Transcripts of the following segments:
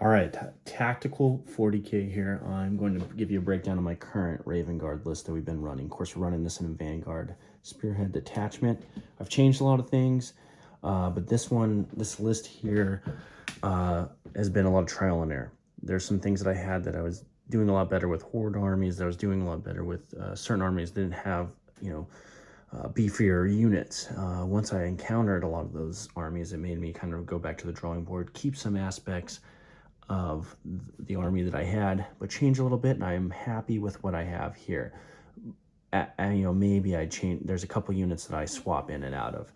All right, tactical 40K here. I'm going to give you a breakdown of my current Ravenguard list that we've been running. Of course, we're running this in Vanguard Spearhead Detachment. I've changed a lot of things, but this list here has been a lot of trial and error. There's some things that I had that I was doing a lot better with Horde armies, that I was doing a lot better with certain armies that didn't have, beefier units. Once I encountered a lot of those armies, it made me kind of go back to the drawing board, keep some aspects of the army that I had, but change a little bit, and I'm happy with what I have here. Maybe I change. There's a couple units that I swap in and out of,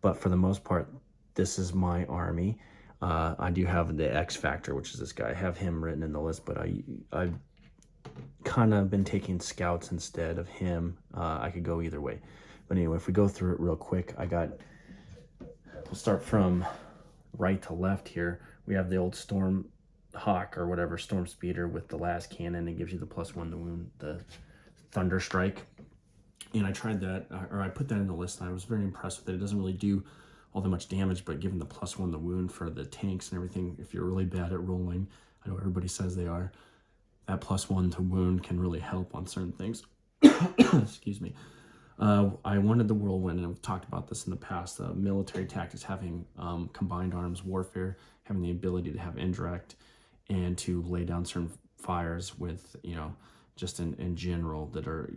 but for the most part, this is my army. I do have the X Factor, which is this guy. I have him written in the list, but I've kind of been taking scouts instead of him. I could go either way, but anyway, if we go through it real quick, we'll start from right to left here. We have the old Storm Hawk or whatever, Storm Speeder with the last cannon. It gives you the +1 to wound, the Thunder Strike. And I tried that, or I put that in the list, and I was very impressed with it. It doesn't really do all that much damage, but given the +1 to wound for the tanks and everything, if you're really bad at rolling, I know everybody says they are, that +1 to wound can really help on certain things. Excuse me. I wanted the Whirlwind, and I've talked about this in the past. Military tactics, having combined arms warfare, having the ability to have indirect and to lay down certain fires with, just in general that are,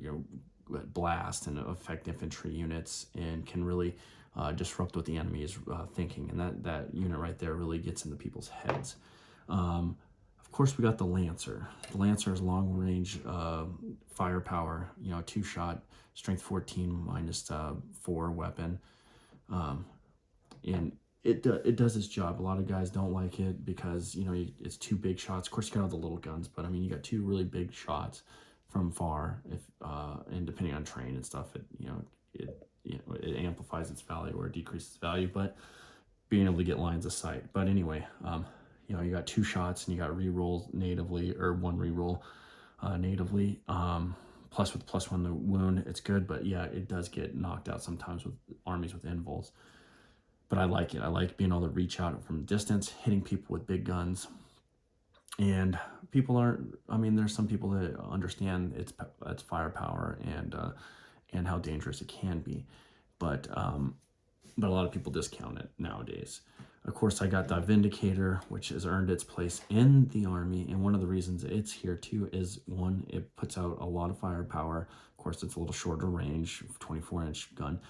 blast and affect infantry units and can really disrupt what the enemy is thinking. And that unit right there really gets into people's heads. Of course, we got the Lancer. The Lancer is long range firepower, 2-shot, strength 14 -4 weapon. And it does its job. A lot of guys don't like it because, it's 2 big shots. Of course, you got all the little guns, but I mean, you got 2 really big shots from far. And depending on terrain and stuff, it amplifies its value or decreases value, but being able to get lines of sight. But anyway, you got 2 shots, and you got rerolls natively, or 1 reroll natively. Plus with +1 to wound, it's good, but yeah, it does get knocked out sometimes with armies with invols. But I like it. I like being able to reach out from distance, hitting people with big guns. And people aren't, there's some people that understand its firepower and how dangerous it can be. But a lot of people discount it nowadays. Of course, I got the Vindicator, which has earned its place in the army. And one of the reasons it's here too is, one, it puts out a lot of firepower. Of course, it's a little shorter range, 24-inch gun.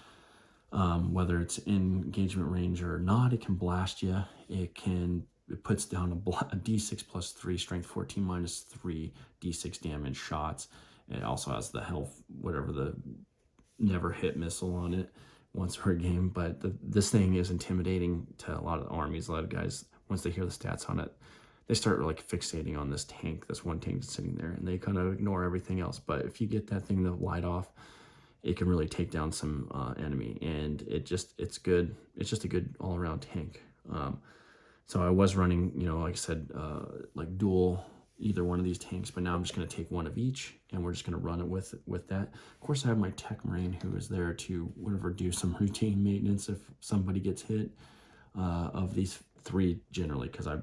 Whether it's in engagement range or not, it can blast you. It puts down a D6 +3, strength 14 -3, D6 damage shots. It also has the health, whatever, the never hit missile on it once per game. But this thing is intimidating to a lot of armies. A lot of guys, once they hear the stats on it, they start like fixating on this one tank that's sitting there, and they kind of ignore everything else. But if you get that thing to light off, it can really take down some enemy, and it's good. It's just a good all-around tank. So I was running, like I said, like dual either one of these tanks, but now I'm just going to take one of each, and we're just going to run it with that. Of course, I have my Tech Marine, who is there to do some routine maintenance if somebody gets hit. Of these 3 generally, because I'm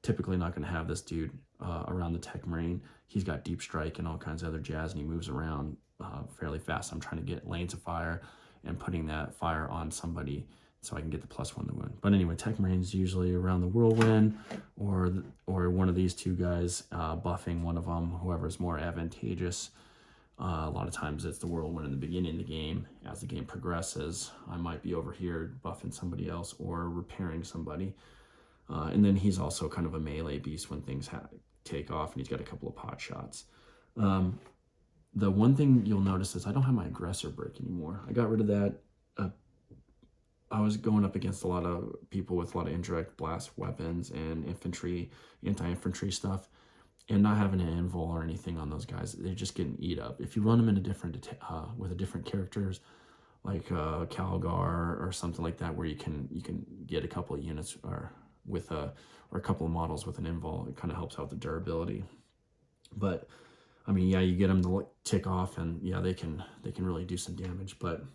typically not going to have this dude around the Tech Marine. He's got deep strike and all kinds of other jazz, and he moves around fairly fast. I'm trying to get lanes of fire and putting that fire on somebody so I can get the +1 to wound. But anyway, Tech Marine's usually around the Whirlwind or one of these 2 guys buffing one of them, whoever's more advantageous. A lot of times it's the Whirlwind in the beginning of the game. As the game progresses, I might be over here buffing somebody else or repairing somebody. And then he's also kind of a melee beast when things take off, and he's got a couple of pot shots. The one thing you'll notice is I don't have my Aggressor brick anymore. I got rid of that. I was going up against a lot of people with a lot of indirect blast weapons and infantry, anti-infantry stuff, and not having an invul or anything on those guys, they're just getting eat up. If you run them in with a different characters, like Calgar or something like that, where you can get a couple of units or a couple of models with an invul, it kind of helps out the durability. But yeah, you get them to tick off, and yeah, they can really do some damage. But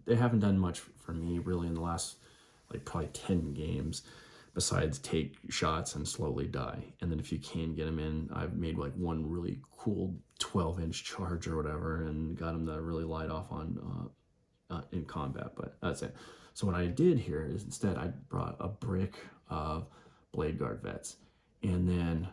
they haven't done much for me really in the last like probably 10 games. besides take shots and slowly die. And then if you can get them in, I've made like one really cool 12-inch charge or whatever and got them to really light off on in combat, but that's it. So what I did here is instead I brought a brick of Blade Guard vets, and then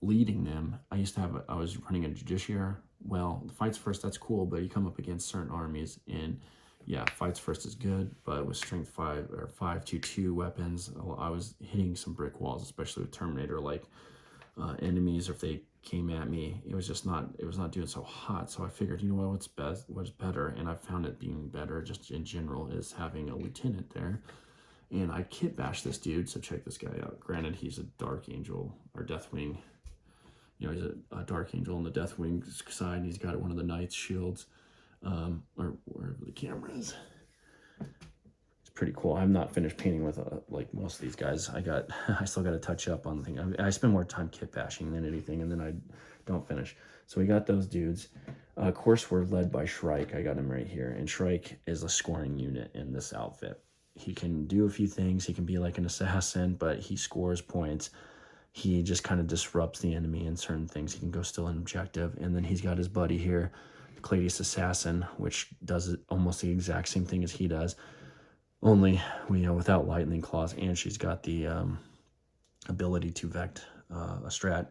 leading them, I was running a Justiciar. Well, fights first, that's cool, but you come up against certain armies, and yeah, fights first is good, but with strength 5 or 5-2 weapons, I was hitting some brick walls, especially with Terminator like enemies, or if they came at me, it was not doing so hot. So I figured, you know what's better, and I found it being better just in general is having a lieutenant there. And I kit bashed this dude, so check this guy out. Granted, he's a Dark Angel or Deathwing. You know, he's a Dark Angel on the Deathwing side, and he's got one of the Knight's shields, or wherever the camera is. It's pretty cool. I'm not finished painting with like most of these guys. I still got to touch up on the thing. I spend more time kit bashing than anything, and then I don't finish. So we got those dudes. Of course, we're led by Shrike. I got him right here, and Shrike is a scoring unit in this outfit. He can do a few things. He can be like an assassin, but he scores points. He just kind of disrupts the enemy in certain things. He can go still an objective. And then he's got his buddy here, the Cladius Assassin, which does almost the exact same thing as he does, only without lightning claws. And she's got the ability to vect a strat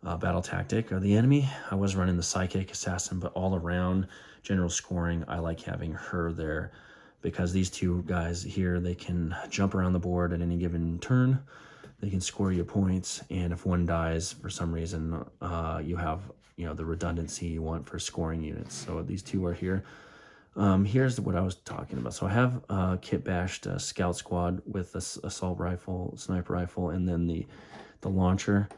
battle tactic of the enemy. I was running the Psychic Assassin, but all around general scoring, I like having her there, because these two guys here, they can jump around the board at any given turn. They can score you points, and if one dies for some reason, you have the redundancy you want for scoring units. So these two are here. Here's what I was talking about. So I have kit bashed scout squad with this assault rifle, sniper rifle, and then the launcher.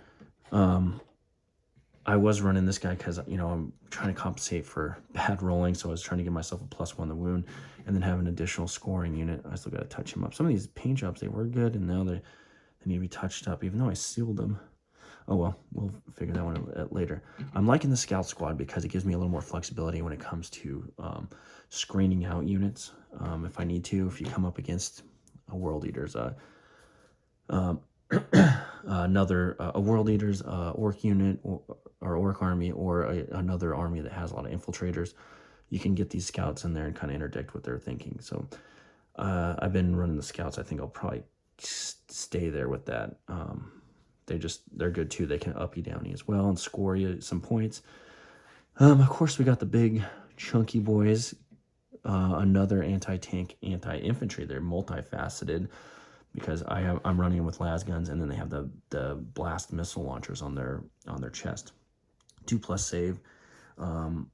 I was running this guy because I'm trying to compensate for bad rolling, so I was trying to give myself a +1 the wound, and then have an additional scoring unit. I still got to touch him up. Some of these paint jobs, they were good, and now they need to be touched up, even though I sealed them. Oh well, we'll figure that one out later. I'm liking the scout squad because it gives me a little more flexibility when it comes to screening out units. If I need to, if you come up against a World Eater's a World Eater's orc unit or orc army, or another army that has a lot of infiltrators, you can get these scouts in there and kind of interdict what they're thinking. So I've been running the scouts. I think I'll probably stay there with that. They're good too. They can up you, downy as well, and score you some points. Of course, we got the big chunky boys. Another anti-tank, anti-infantry. They're multifaceted because I'm running them with las guns, and then they have the blast missile launchers on their chest. 2+ save,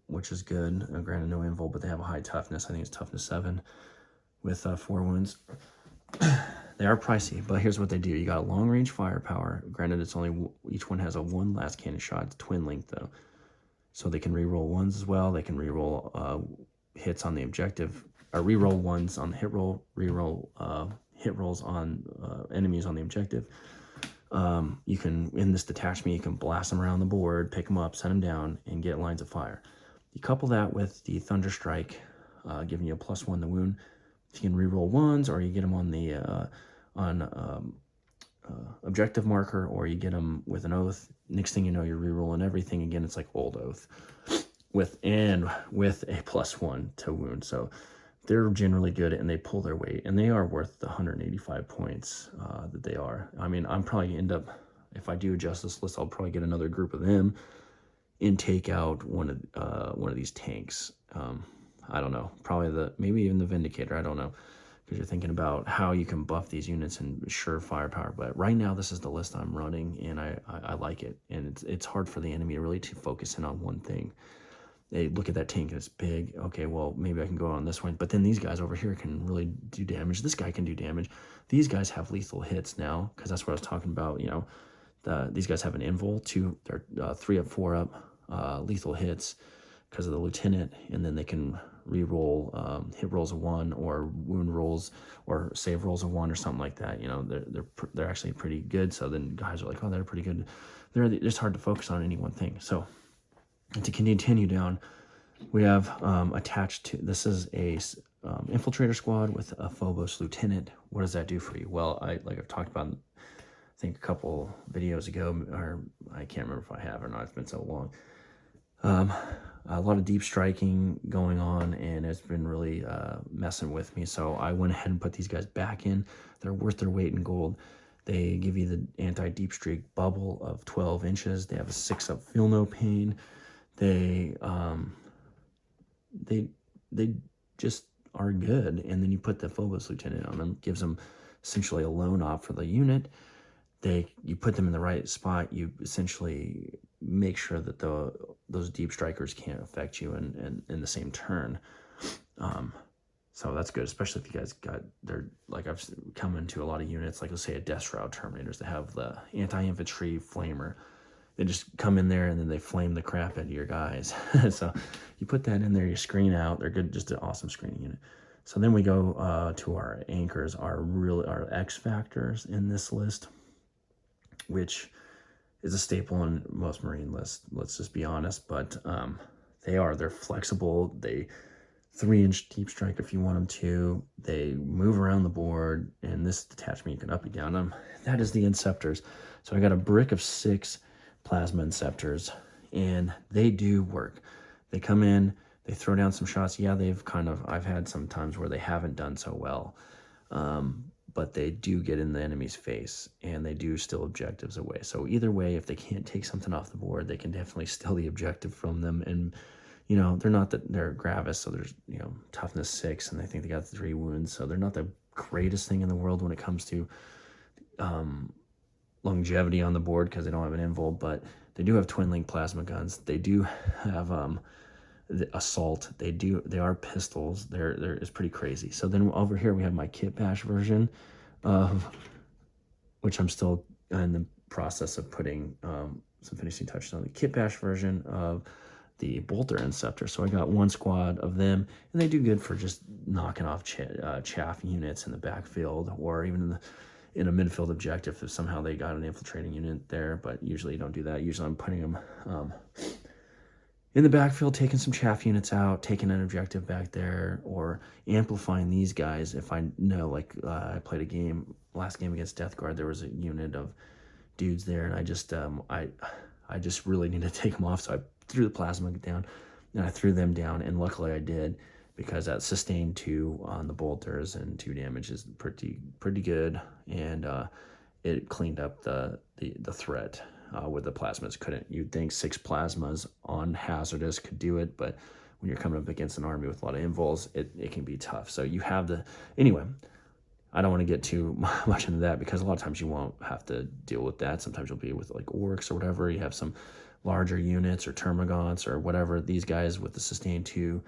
which is good. Granted, no invul, but they have a high toughness. I think it's toughness 7 with 4 wounds. They are pricey, but here's what they do. You got long range firepower. Granted, it's only each one has a 1 last cannon shot. It's twin link though, so they can reroll 1s as well. They can reroll hits on the objective, or reroll 1s on the hit roll. Reroll hit rolls on enemies on the objective. You can, in this detachment, you can blast them around the board, pick them up, set them down, and get lines of fire. You couple that with the Thunder Strike, giving you a +1 the wound. You can reroll 1s, or you get them on the objective marker, or you get them with an oath. Next thing you know, you're rerolling everything again. It's like old oath with a +1 to wound. So they're generally good, and they pull their weight, and they are worth the 185 points that they are. I mean, I'm probably end up, if I do adjust this list, I'll probably get another group of them and take out one of these tanks. I don't know, probably maybe even the Vindicator. I don't know, because you're thinking about how you can buff these units and sure firepower. But right now, this is the list I'm running, and I like it. And it's hard for the enemy really to focus in on one thing. They look at that tank and it's big. Okay, well, maybe I can go on this one. But then these guys over here can really do damage. This guy can do damage. These guys have lethal hits now, because that's what I was talking about. These guys have an invul. They're 3 up, 4 up lethal hits because of the lieutenant, and then they can re-roll hit rolls of 1, or wound rolls, or save rolls of 1, or something like that. They're actually pretty good. So then guys are like, oh, they're pretty good. It's hard to focus on any one thing. So to continue down, we have attached to, this is Infiltrator squad with a Phobos lieutenant. What does that do for you? Well, like I've talked about, I think a couple videos ago, or I can't remember if I have or not. It's been so long. A lot of deep striking going on, and it's been really messing with me. So I went ahead and put these guys back in. They're worth their weight in gold. They give you the anti-deep streak bubble of 12 inches. They have a 6-up feel no pain. They just are good. And then you put the Phobos lieutenant on them, gives them essentially a lone op for the unit. You put them in the right spot. You essentially make sure that those deep strikers can't affect you in the same turn. So that's good, especially if you guys they're like, I've come into a lot of units, like let's say a Death Shroud Terminators that have the anti-infantry flamer. They just come in there and then they flame the crap out of your guys. So you put that in there, you screen out. They're good, just an awesome screening unit. So then we go to our anchors, our X factors in this list, which is a staple in most Marine lists. Let's just be honest, but they're flexible. They 3-inch deep strike if you want them to. They move around the board, and this detachment you can up and down them. That is the Inceptors. So I got a brick of 6 plasma Inceptors, and they do work. They come in, they throw down some shots. Yeah, I've had some times where they haven't done so well, but they do get in the enemy's face, and they do steal objectives away. So either way, if they can't take something off the board, they can definitely steal the objective from them. And they're Gravis, so there's, toughness 6, and I think they got 3 wounds, so they're not the greatest thing in the world when it comes to longevity on the board, because they don't have an invul, but they do have twin link plasma guns. They do have the assault. They are pistols. It's pretty crazy. So then over here we have my kit bash version of, which I'm still in the process of putting some finishing touches on, the kit bash version of the Bolter Inceptor. So I got 1 squad of them, and they do good for just knocking off chaff units in the backfield, or even in a midfield objective if somehow they got an infiltrating unit there. But usually you don't do that. Usually I'm putting them in the backfield, taking some chaff units out, taking an objective back there, or amplifying these guys. If I know, like I played last game against Death Guard, there was a unit of dudes there, and I just really need to take them off, so I threw the plasma down, and I threw them down, and luckily I did, because that sustained 2 on the bolters, and 2 damage is pretty good, and it cleaned up the threat with the plasmas. You'd think 6 plasmas on hazardous could do it, but when you're coming up against an army with a lot of invuls, it can be tough. So you have anyway, I don't want to get too much into that, because a lot of times you won't have to deal with that. Sometimes you'll be with like orcs or whatever. You have some larger units or termagants or whatever. These guys with the sustain 2,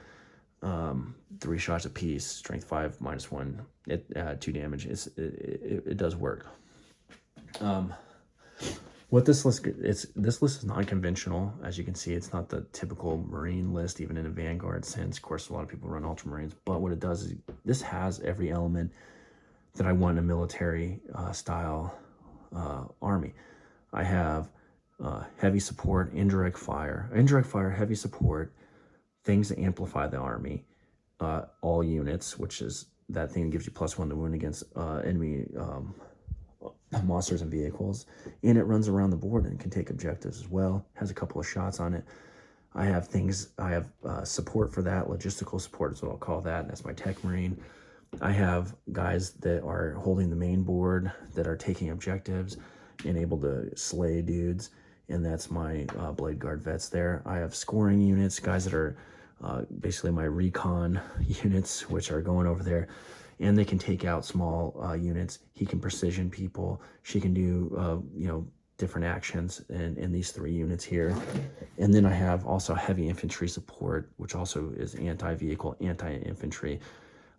3 shots apiece, strength 5, -1, 2 damage. It does work. What this list is non-conventional. As you can see, it's not the typical Marine list, even in a Vanguard sense. Of course, a lot of people run Ultramarines, but what it does is this has every element that I want in a military style army. I have heavy support, indirect fire, heavy support, things that amplify the army, all units, which is that thing that gives you +1 to wound against enemy monsters and vehicles, and it runs around the board and can take objectives as well. Has a couple of shots on it. I have support for that, logistical support is what I'll call that. That's my Tech Marine. I have guys that are holding the main board, that are taking objectives and able to slay dudes, and that's my Blade Guard vets there. I have scoring units, guys that are basically my recon units, which are going over there, and they can take out small units. He can precision people. She can do different actions in these 3 units here. And then I have also heavy infantry support, which also is anti-vehicle, anti-infantry.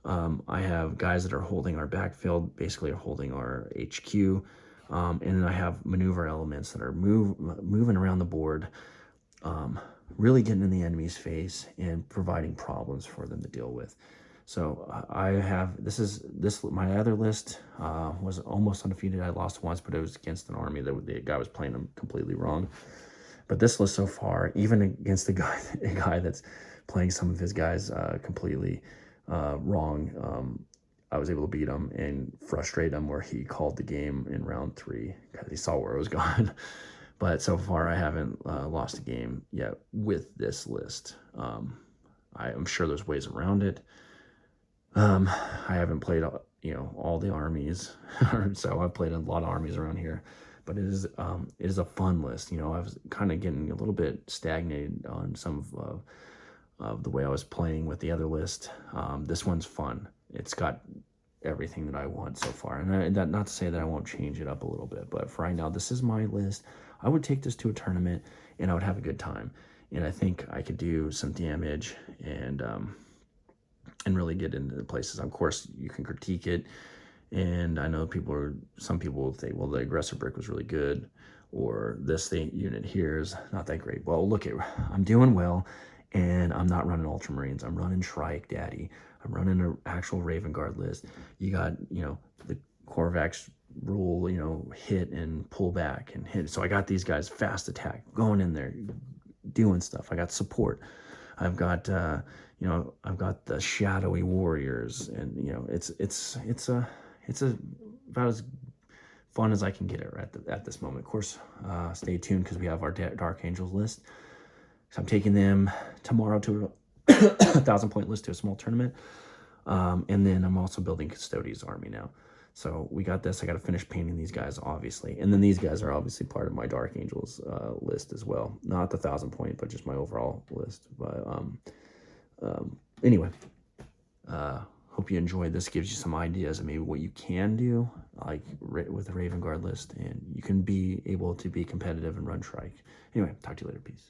I have guys that are holding our backfield, basically are holding our HQ. And then I have maneuver elements that are moving around the board, really getting in the enemy's face and providing problems for them to deal with. So I have, my other list was almost undefeated. I lost once, but it was against an army that the guy was playing them completely wrong. But this list so far, even against a guy that's playing some of his guys completely wrong, I was able to beat him and frustrate him where he called the game in round 3 because he saw where it was going. But so far, I haven't lost a game yet with this list. I'm sure there's ways around it. I haven't played, all the armies, so I've played a lot of armies around here. But it is a fun list. I was kind of getting a little bit stagnated on some of the way I was playing with the other list. This one's fun. It's got everything that I want so far. And that, not to say that I won't change it up a little bit, but for right now, this is my list. I would take this to a tournament and I would have a good time. And I think I could do some damage and really get into the places. Of course, you can critique it. And I know some people will say, well, the aggressor brick was really good, or this unit here is not that great. Well, look, I'm doing well, and I'm not running Ultramarines. I'm running Shrike, Daddy. I'm running an actual Ravenguard list. You got, the Corvax rule, hit and pull back and hit. So I got these guys fast attack, going in there, doing stuff. I got support. I've got, I've got the shadowy warriors, and it's about as fun as I can get it at this moment. Of course, stay tuned because we have our Dark Angels list. So I'm taking them tomorrow to a 1,000-point list to a small tournament. And then I'm also building Custodes army now. So we got this. I got to finish painting these guys, obviously. And then these guys are obviously part of my Dark Angels list as well. Not the 1,000-point, but just my overall list. But anyway, hope you enjoyed this. Gives you some ideas of maybe what you can do, like with the Ravenguard list. And you can be able to be competitive and run Shrike. Anyway, talk to you later. Peace.